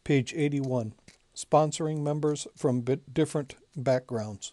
Page 81. Sponsoring members from different backgrounds.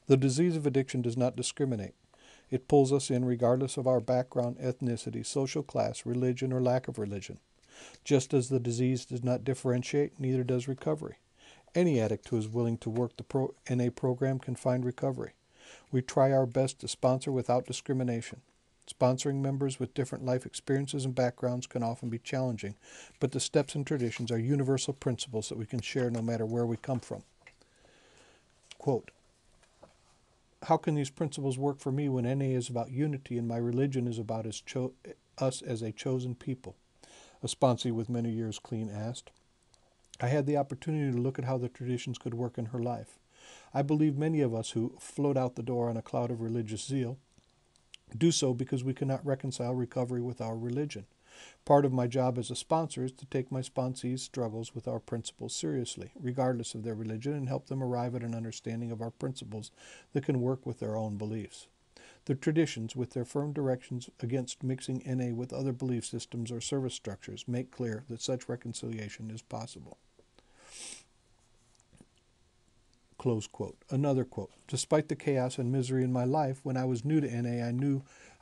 The disease of addiction does not discriminate. It pulls us in regardless of our background, ethnicity, social class, religion, or lack of religion. Just as the disease does not differentiate, neither does recovery. Any addict who is willing to work the NA program can find recovery. We try our best to sponsor without discrimination. Sponsoring members with different life experiences and backgrounds can often be challenging, but the steps and traditions are universal principles that we can share no matter where we come from. Quote, how can these principles work for me when NA is about unity and my religion is about us as a chosen people? A sponsee with many years clean asked. I had the opportunity to look at how the traditions could work in her life. I believe many of us who float out the door on a cloud of religious zeal do so because we cannot reconcile recovery with our religion. Part of my job as a sponsor is to take my sponsees' struggles with our principles seriously, regardless of their religion, and help them arrive at an understanding of our principles that can work with their own beliefs. The traditions, with their firm directions against mixing NA with other belief systems or service structures, make clear that such reconciliation is possible. Close quote. Another quote. Despite the chaos and misery in my life, when I was new to NA,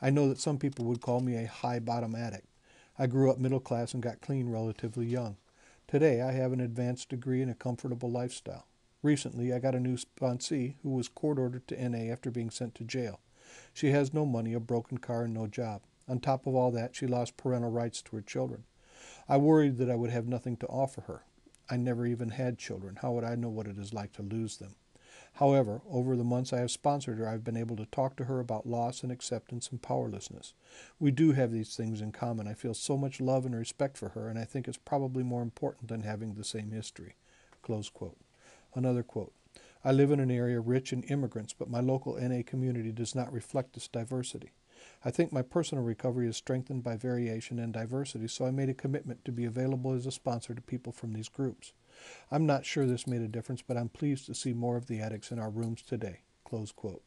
I know that some people would call me a high bottom addict. I grew up middle class and got clean relatively young. Today, I have an advanced degree and a comfortable lifestyle. Recently, I got a new sponsee who was court-ordered to NA after being sent to jail. She has no money, a broken car, and no job. On top of all that, she lost parental rights to her children. I worried that I would have nothing to offer her. I never even had children. How would I know what it is like to lose them? However, over the months I have sponsored her, I've been able to talk to her about loss and acceptance and powerlessness. We do have these things in common. I feel so much love and respect for her, and I think it's probably more important than having the same history. Close quote. Another quote. I live in an area rich in immigrants, but my local NA community does not reflect this diversity. I think my personal recovery is strengthened by variation and diversity, so I made a commitment to be available as a sponsor to people from these groups. I'm not sure this made a difference, but I'm pleased to see more of the addicts in our rooms today. Close quote.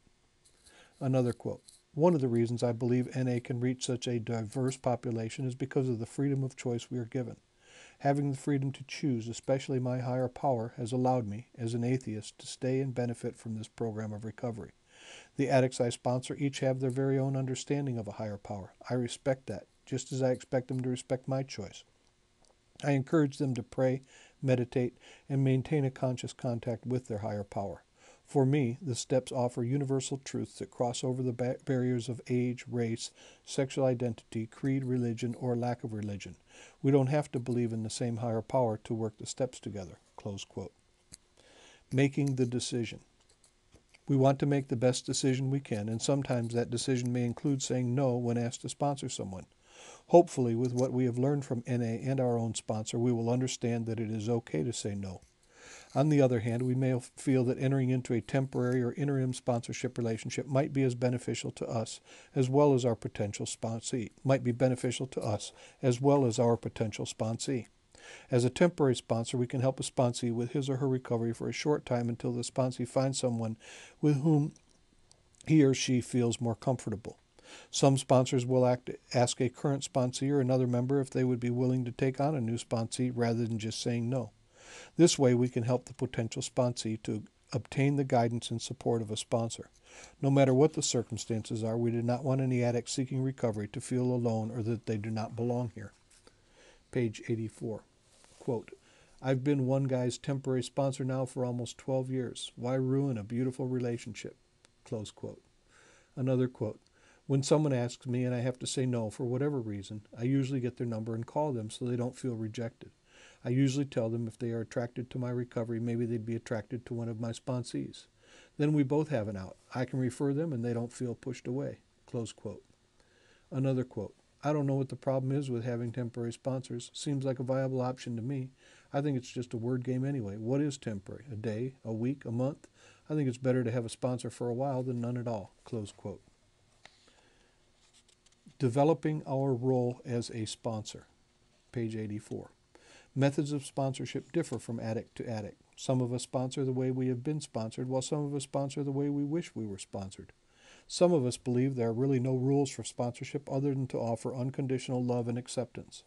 Another quote. One of the reasons I believe NA can reach such a diverse population is because of the freedom of choice we are given. Having the freedom to choose, especially my higher power, has allowed me, as an atheist, to stay and benefit from this program of recovery. The addicts I sponsor each have their very own understanding of a higher power. I respect that, just as I expect them to respect my choice. I encourage them to pray, meditate, and maintain a conscious contact with their higher power. For me, the steps offer universal truths that cross over the barriers of age, race, sexual identity, creed, religion, or lack of religion. We don't have to believe in the same higher power to work the steps together. Close quote. Making the decision. We want to make the best decision we can, and sometimes that decision may include saying no when asked to sponsor someone. Hopefully, with what we have learned from NA and our own sponsor, we will understand that it is okay to say no. On the other hand, we may feel that entering into a temporary or interim sponsorship relationship might be as beneficial to us as well as our potential sponsee. As a temporary sponsor, we can help a sponsee with his or her recovery for a short time until the sponsee finds someone with whom he or she feels more comfortable. Some sponsors will ask a current sponsee or another member if they would be willing to take on a new sponsee rather than just saying no. This way, we can help the potential sponsee to obtain the guidance and support of a sponsor. No matter what the circumstances are, we do not want any addict seeking recovery to feel alone or that they do not belong here. Page 84. Quote, I've been one guy's temporary sponsor now for almost 12 years. Why ruin a beautiful relationship? Close quote. Another quote. When someone asks me and I have to say no for whatever reason, I usually get their number and call them so they don't feel rejected. I usually tell them if they are attracted to my recovery, maybe they'd be attracted to one of my sponsees. Then we both have an out. I can refer them and they don't feel pushed away. Close quote. Another quote. I don't know what the problem is with having temporary sponsors. Seems like a viable option to me. I think it's just a word game anyway. What is temporary? A day? A week? A month? I think it's better to have a sponsor for a while than none at all. Close quote. Developing our role as a sponsor. Page 84. Methods of sponsorship differ from addict to addict. Some of us sponsor the way we have been sponsored, while some of us sponsor the way we wish we were sponsored. Some of us believe there are really no rules for sponsorship other than to offer unconditional love and acceptance.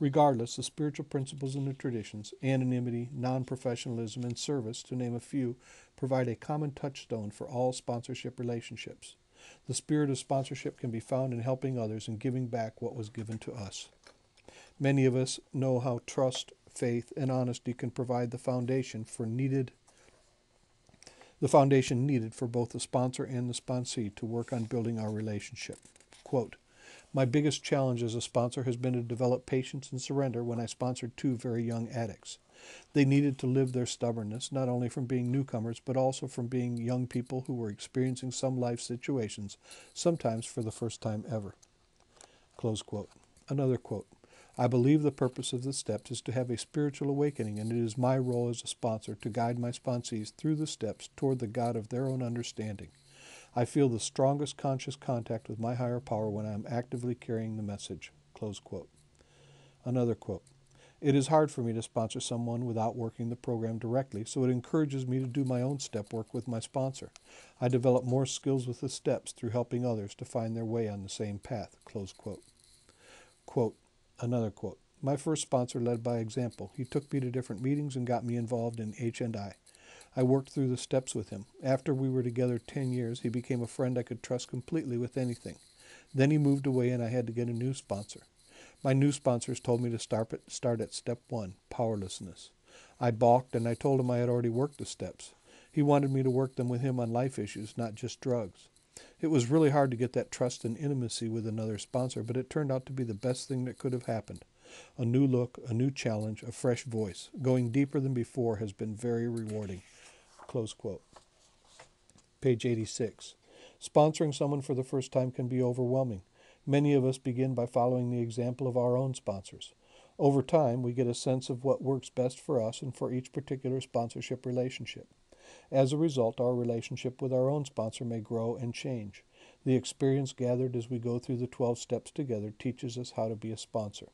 Regardless, the spiritual principles and the traditions, anonymity, non-professionalism, and service, to name a few, provide a common touchstone for all sponsorship relationships. The spirit of sponsorship can be found in helping others and giving back what was given to us. Many of us know how trust, faith, and honesty can provide the foundation needed for both the sponsor and the sponsee to work on building our relationship. Quote, my biggest challenge as a sponsor has been to develop patience and surrender when I sponsored two very young addicts. They needed to live their stubbornness, not only from being newcomers, but also from being young people who were experiencing some life situations, sometimes for the first time ever. Close quote. Another quote. I believe the purpose of the steps is to have a spiritual awakening, and it is my role as a sponsor to guide my sponsees through the steps toward the God of their own understanding. I feel the strongest conscious contact with my higher power when I am actively carrying the message. Close quote. Another quote. It is hard for me to sponsor someone without working the program directly, so it encourages me to do my own step work with my sponsor. I develop more skills with the steps through helping others to find their way on the same path. Close quote. Quote. Another quote. My first sponsor led by example. He took me to different meetings and got me involved in H&I. I worked through the steps with him. After we were together 10 years, he became a friend I could trust completely with anything. Then he moved away and I had to get a new sponsor. My new sponsors told me to start at step 1, powerlessness. I balked and I told him I had already worked the steps. He wanted me to work them with him on life issues, not just drugs. It was really hard to get that trust and intimacy with another sponsor, but it turned out to be the best thing that could have happened. A new look, a new challenge, a fresh voice. Going deeper than before has been very rewarding. Close quote. Page 86. Sponsoring someone for the first time can be overwhelming. Many of us begin by following the example of our own sponsors. Over time, we get a sense of what works best for us and for each particular sponsorship relationship. As a result, our relationship with our own sponsor may grow and change. The experience gathered as we go through the 12 steps together teaches us how to be a sponsor.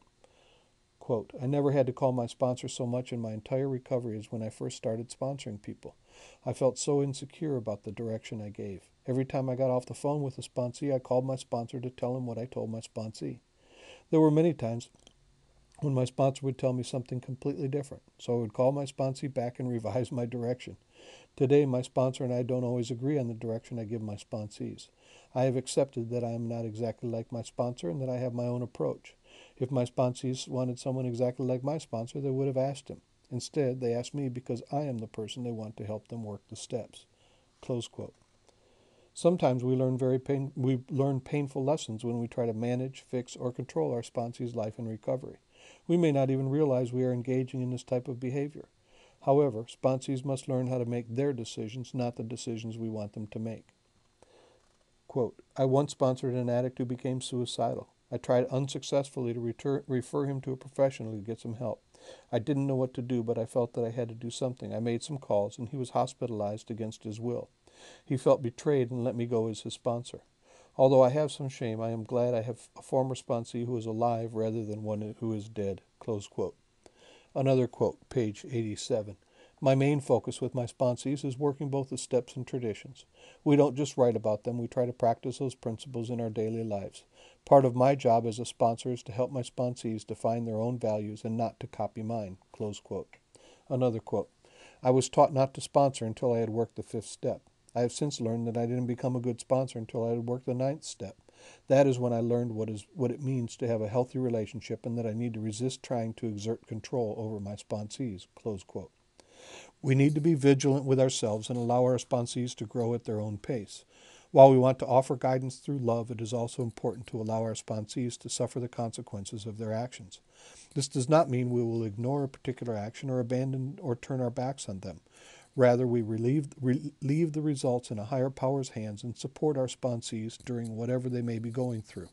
Quote, I never had to call my sponsor so much in my entire recovery as when I first started sponsoring people. I felt so insecure about the direction I gave. Every time I got off the phone with a sponsee, I called my sponsor to tell him what I told my sponsee. There were many times when my sponsor would tell me something completely different, so I would call my sponsee back and revise my direction. Today, my sponsor and I don't always agree on the direction I give my sponsees. I have accepted that I am not exactly like my sponsor and that I have my own approach. If my sponsees wanted someone exactly like my sponsor, they would have asked him. Instead, they asked me because I am the person they want to help them work the steps. Close quote. Sometimes we learn painful lessons when we try to manage, fix, or control our sponsee's life and recovery. We may not even realize we are engaging in this type of behavior. However, sponsees must learn how to make their decisions, not the decisions we want them to make. Quote, I once sponsored an addict who became suicidal. I tried unsuccessfully to refer him to a professional to get some help. I didn't know what to do, but I felt that I had to do something. I made some calls, and he was hospitalized against his will. He felt betrayed and let me go as his sponsor. Although I have some shame, I am glad I have a former sponsee who is alive rather than one who is dead. Close quote. Another quote, page 87. My main focus with my sponsees is working both the steps and traditions. We don't just write about them, we try to practice those principles in our daily lives. Part of my job as a sponsor is to help my sponsees define their own values and not to copy mine. Close quote. Another quote. I was taught not to sponsor until I had worked the 5th step. I have since learned that I didn't become a good sponsor until I had worked the 9th step. That is when I learned what it means to have a healthy relationship and that I need to resist trying to exert control over my sponsees. Close quote. We need to be vigilant with ourselves and allow our sponsees to grow at their own pace. While we want to offer guidance through love, it is also important to allow our sponsees to suffer the consequences of their actions. This does not mean we will ignore a particular action or abandon or turn our backs on them. Rather, we leave the results in a higher power's hands and support our sponsees during whatever they may be going through.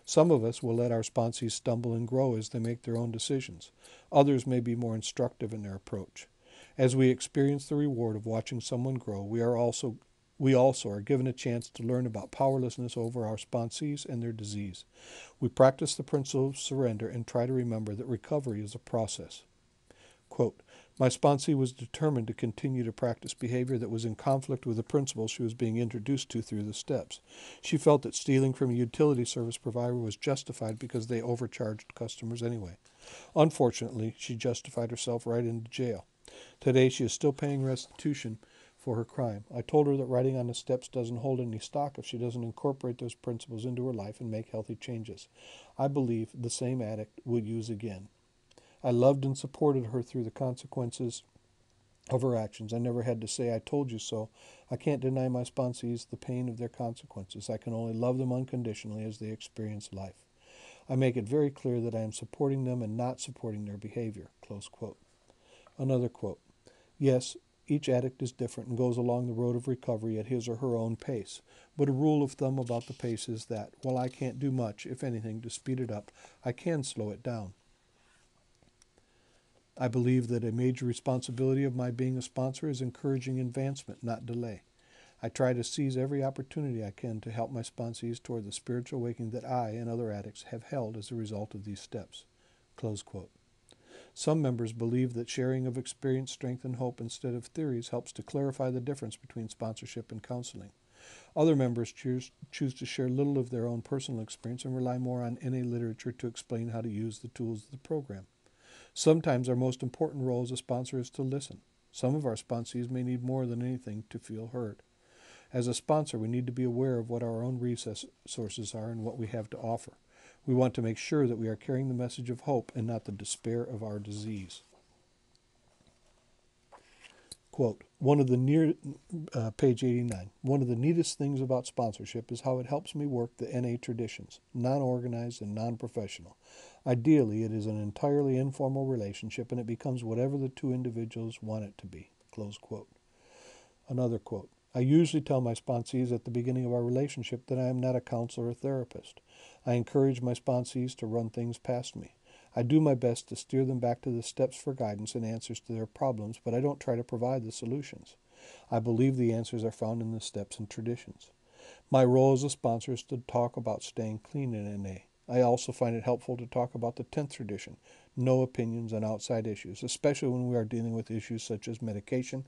Some of us will let our sponsees stumble and grow as they make their own decisions. Others may be more instructive in their approach. As we experience the reward of watching someone grow, we also are given a chance to learn about powerlessness over our sponsees and their disease. We practice the principle of surrender and try to remember that recovery is a process. Quote, My sponsee was determined to continue to practice behavior that was in conflict with the principles she was being introduced to through the steps. She felt that stealing from a utility service provider was justified because they overcharged customers anyway. Unfortunately, she justified herself right into jail. Today, she is still paying restitution for her crime. I told her that writing on the steps doesn't hold any stock if she doesn't incorporate those principles into her life and make healthy changes. I believe the same addict would use again. I loved and supported her through the consequences of her actions. I never had to say, I told you so. I can't deny my sponsees the pain of their consequences. I can only love them unconditionally as they experience life. I make it very clear that I am supporting them and not supporting their behavior. Close quote. Another quote. Yes, each addict is different and goes along the road of recovery at his or her own pace. But a rule of thumb about the pace is that, while I can't do much, if anything, to speed it up, I can slow it down. I believe that a major responsibility of my being a sponsor is encouraging advancement, not delay. I try to seize every opportunity I can to help my sponsees toward the spiritual awakening that I and other addicts have held as a result of these steps. Close quote. Some members believe that sharing of experience, strength, and hope instead of theories helps to clarify the difference between sponsorship and counseling. Other members choose to share little of their own personal experience and rely more on NA literature to explain how to use the tools of the program. Sometimes our most important role as a sponsor is to listen. Some of our sponsees may need more than anything to feel heard. As a sponsor, we need to be aware of what our own resources are and what we have to offer. We want to make sure that we are carrying the message of hope and not the despair of our disease. Quote, page 89, one of the neatest things about sponsorship is how it helps me work the NA traditions, non-organized and non-professional. Ideally, it is an entirely informal relationship and it becomes whatever the two individuals want it to be. Close quote. Another quote, I usually tell my sponsees at the beginning of our relationship that I am not a counselor or therapist. I encourage my sponsees to run things past me. I do my best to steer them back to the steps for guidance and answers to their problems, but I don't try to provide the solutions. I believe the answers are found in the steps and traditions. My role as a sponsor is to talk about staying clean in NA. I also find it helpful to talk about the 10th tradition, no opinions on outside issues, especially when we are dealing with issues such as medication,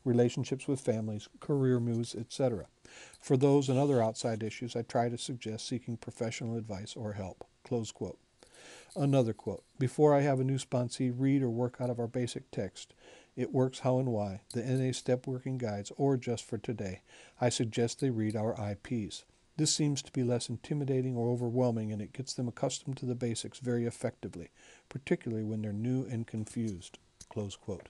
relationships with families, career moves, etc. For those and other outside issues, I try to suggest seeking professional advice or help. Close quote. Another quote, before I have a new sponsee read or work out of our basic text, It Works How and Why, the NA Step Working Guides, or Just for Today, I suggest they read our IPs. This seems to be less intimidating or overwhelming, and it gets them accustomed to the basics very effectively, particularly when they're new and confused. Close quote.